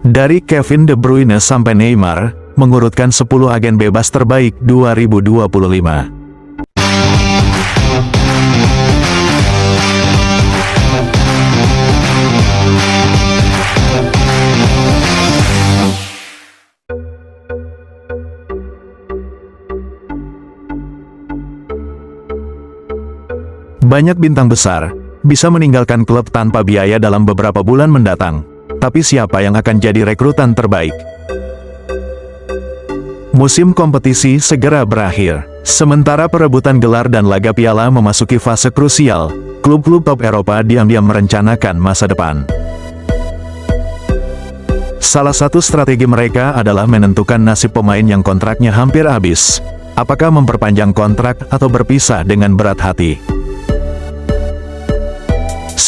Dari Kevin De Bruyne sampai Neymar, mengurutkan 10 agen bebas terbaik 2025. Banyak bintang besar bisa meninggalkan klub tanpa biaya dalam beberapa bulan mendatang. Tapi siapa yang akan jadi rekrutan terbaik? Musim kompetisi segera berakhir. Sementara perebutan gelar dan laga piala memasuki fase krusial, klub-klub top Eropa diam-diam merencanakan masa depan. Salah satu strategi mereka adalah menentukan nasib pemain yang kontraknya hampir habis. Apakah memperpanjang kontrak atau berpisah dengan berat hati?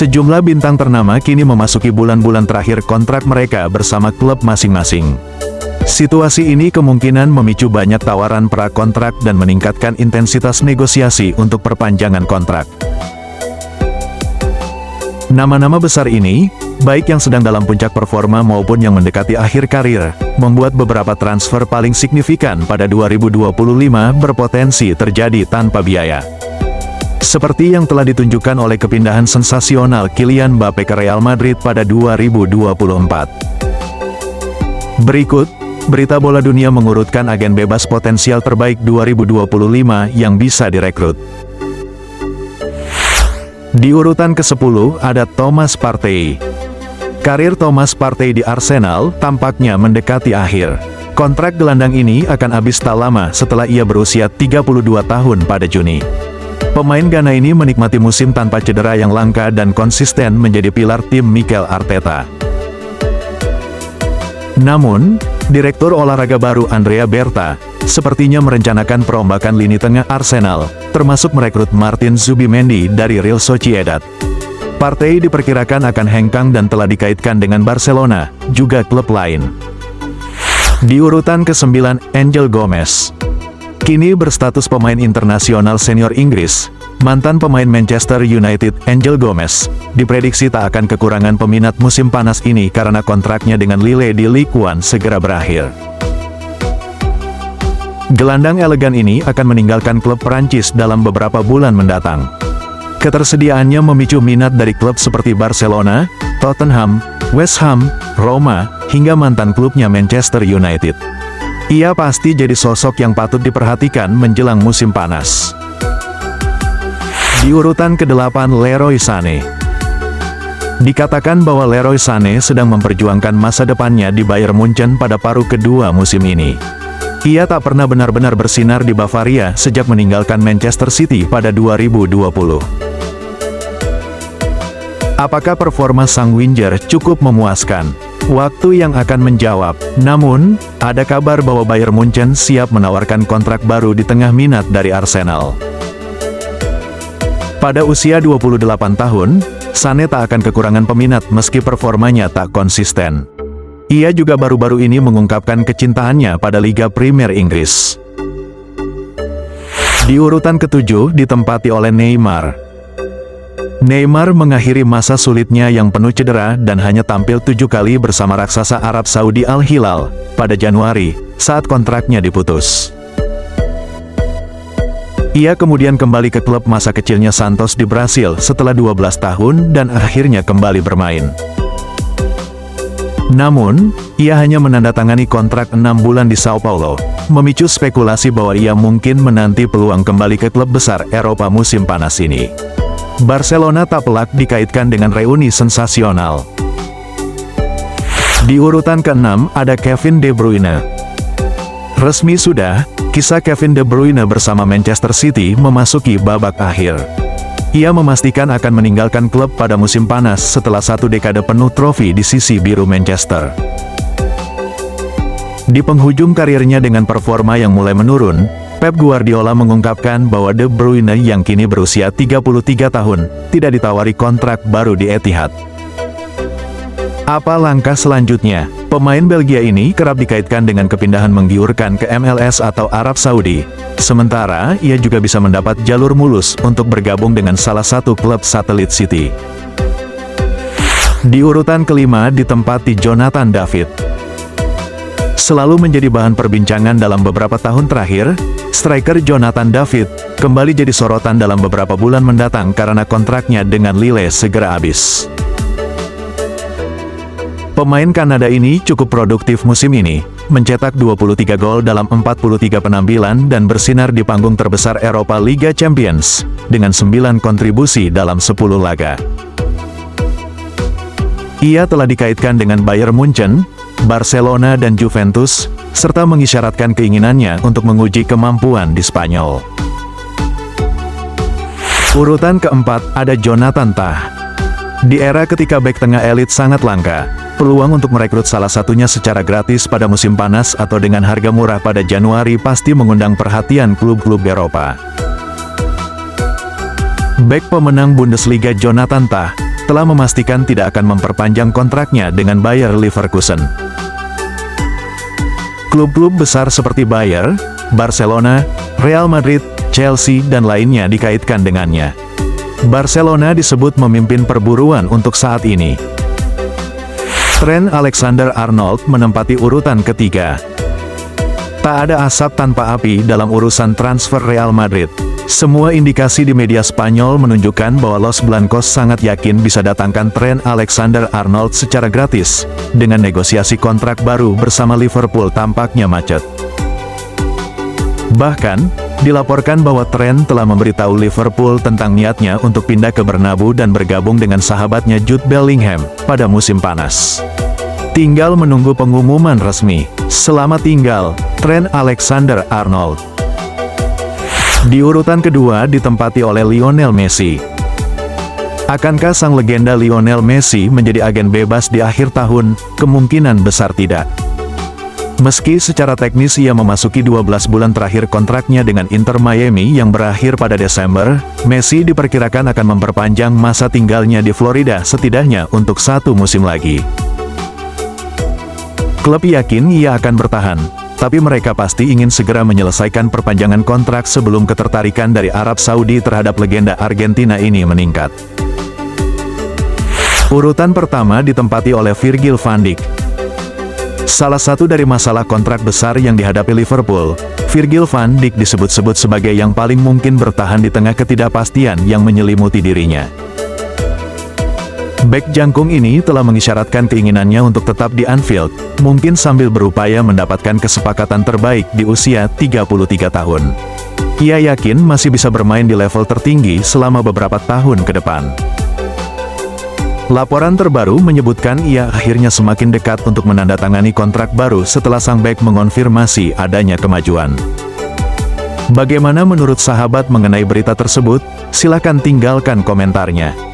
Sejumlah bintang ternama kini memasuki bulan-bulan terakhir kontrak mereka bersama klub masing-masing. Situasi ini kemungkinan memicu banyak tawaran pra-kontrak dan meningkatkan intensitas negosiasi untuk perpanjangan kontrak. Nama-nama besar ini, baik yang sedang dalam puncak performa maupun yang mendekati akhir karir, membuat beberapa transfer paling signifikan pada 2025 berpotensi terjadi tanpa biaya. Seperti yang telah ditunjukkan oleh kepindahan sensasional Kylian Mbappe ke Real Madrid pada 2024. Berikut, berita bola dunia mengurutkan agen bebas potensial terbaik 2025 yang bisa direkrut. Di urutan ke-10 ada Thomas Partey. Karir Thomas Partey di Arsenal tampaknya mendekati akhir. Kontrak gelandang ini akan habis tak lama setelah ia berusia 32 tahun pada Juni. Pemain Ghana ini menikmati musim tanpa cedera yang langka dan konsisten menjadi pilar tim Mikel Arteta. Namun, Direktur Olahraga baru Andrea Berta, sepertinya merencanakan perombakan lini tengah Arsenal, termasuk merekrut Martin Zubimendi dari Real Sociedad. Partey diperkirakan akan hengkang dan telah dikaitkan dengan Barcelona, juga klub lain. Di urutan ke-9, Angel Gomez. Kini berstatus pemain internasional senior Inggris, mantan pemain Manchester United Angel Gomez, diprediksi tak akan kekurangan peminat musim panas ini karena kontraknya dengan Lille di Ligue 1 segera berakhir. Gelandang elegan ini akan meninggalkan klub Perancis dalam beberapa bulan mendatang. Ketersediaannya memicu minat dari klub seperti Barcelona, Tottenham, West Ham, Roma, hingga mantan klubnya Manchester United. Ia pasti jadi sosok yang patut diperhatikan menjelang musim panas. Di urutan ke-8 Leroy Sané. Dikatakan bahwa Leroy Sané sedang memperjuangkan masa depannya di Bayern Munchen pada paruh kedua musim ini. Ia tak pernah benar-benar bersinar di Bavaria sejak meninggalkan Manchester City pada 2020. Apakah performa sang winger cukup memuaskan? Waktu yang akan menjawab. Namun, ada kabar bahwa Bayern Munchen siap menawarkan kontrak baru di tengah minat dari Arsenal. Pada usia 28 tahun, Sané tak akan kekurangan peminat meski performanya tak konsisten. Ia juga baru-baru ini mengungkapkan kecintaannya pada Liga Premier Inggris. Di urutan ke-7 ditempati oleh Neymar. Neymar mengakhiri masa sulitnya yang penuh cedera dan hanya tampil 7 kali bersama raksasa Arab Saudi Al Hilal pada Januari saat kontraknya diputus. Ia kemudian kembali ke klub masa kecilnya Santos di Brasil setelah 12 tahun dan akhirnya kembali bermain. Namun, ia hanya menandatangani kontrak 6 bulan di Sao Paulo, memicu spekulasi bahwa ia mungkin menanti peluang kembali ke klub besar Eropa musim panas ini. Barcelona tak pelak dikaitkan dengan reuni sensasional. Di urutan ke-6 ada Kevin De Bruyne. Resmi sudah, kisah Kevin De Bruyne bersama Manchester City memasuki babak akhir. Ia memastikan akan meninggalkan klub pada musim panas setelah 1 dekade penuh trofi di sisi biru Manchester. Di penghujung karirnya dengan performa yang mulai menurun, Pep Guardiola mengungkapkan bahwa De Bruyne yang kini berusia 33 tahun, tidak ditawari kontrak baru di Etihad. Apa langkah selanjutnya? Pemain Belgia ini kerap dikaitkan dengan kepindahan menggiurkan ke MLS atau Arab Saudi. Sementara, ia juga bisa mendapat jalur mulus untuk bergabung dengan salah satu klub satelit City. Di urutan ke-5 ditempati Jonathan David. Selalu menjadi bahan perbincangan dalam beberapa tahun terakhir, striker Jonathan David kembali jadi sorotan dalam beberapa bulan mendatang karena kontraknya dengan Lille segera habis. Pemain Kanada ini cukup produktif musim ini, mencetak 23 gol dalam 43 penampilan dan bersinar di panggung terbesar Eropa Liga Champions, dengan 9 kontribusi dalam 10 laga. Ia telah dikaitkan dengan Bayern Munchen, Barcelona dan Juventus, serta mengisyaratkan keinginannya untuk menguji kemampuan di Spanyol. Urutan keempat ada Jonathan Tah. Di era ketika bek tengah elit sangat langka, peluang untuk merekrut salah satunya secara gratis pada musim panas atau dengan harga murah pada Januari pasti mengundang perhatian klub-klub Eropa. Bek pemenang Bundesliga Jonathan Tah telah memastikan tidak akan memperpanjang kontraknya dengan Bayer Leverkusen. Klub-klub besar seperti Bayer, Barcelona, Real Madrid, Chelsea, dan lainnya dikaitkan dengannya. Barcelona disebut memimpin perburuan untuk saat ini. Trent Alexander-Arnold menempati urutan ketiga. Tak ada asap tanpa api dalam urusan transfer Real Madrid. Semua indikasi di media Spanyol menunjukkan bahwa Los Blancos sangat yakin bisa datangkan Trent Alexander-Arnold secara gratis, dengan negosiasi kontrak baru bersama Liverpool tampaknya macet. Bahkan, dilaporkan bahwa Trent telah memberitahu Liverpool tentang niatnya untuk pindah ke Bernabeu dan bergabung dengan sahabatnya Jude Bellingham pada musim panas. Tinggal menunggu pengumuman resmi. Selamat tinggal, Trent Alexander-Arnold. Di urutan kedua ditempati oleh Lionel Messi. Akankah sang legenda Lionel Messi menjadi agen bebas di akhir tahun? Kemungkinan besar tidak. Meski secara teknis ia memasuki 12 bulan terakhir kontraknya dengan Inter Miami yang berakhir pada Desember, Messi diperkirakan akan memperpanjang masa tinggalnya di Florida setidaknya untuk 1 musim lagi. Klub yakin ia akan bertahan, tapi mereka pasti ingin segera menyelesaikan perpanjangan kontrak sebelum ketertarikan dari Arab Saudi terhadap legenda Argentina ini meningkat. Urutan pertama ditempati oleh Virgil van Dijk. Salah satu dari masalah kontrak besar yang dihadapi Liverpool, Virgil van Dijk disebut-sebut sebagai yang paling mungkin bertahan di tengah ketidakpastian yang menyelimuti dirinya. Bek jangkung ini telah mengisyaratkan keinginannya untuk tetap di Anfield, mungkin sambil berupaya mendapatkan kesepakatan terbaik di usia 33 tahun. Ia yakin masih bisa bermain di level tertinggi selama beberapa tahun ke depan. Laporan terbaru menyebutkan ia akhirnya semakin dekat untuk menandatangani kontrak baru setelah sang bek mengonfirmasi adanya kemajuan. Bagaimana menurut sahabat mengenai berita tersebut? Silakan tinggalkan komentarnya.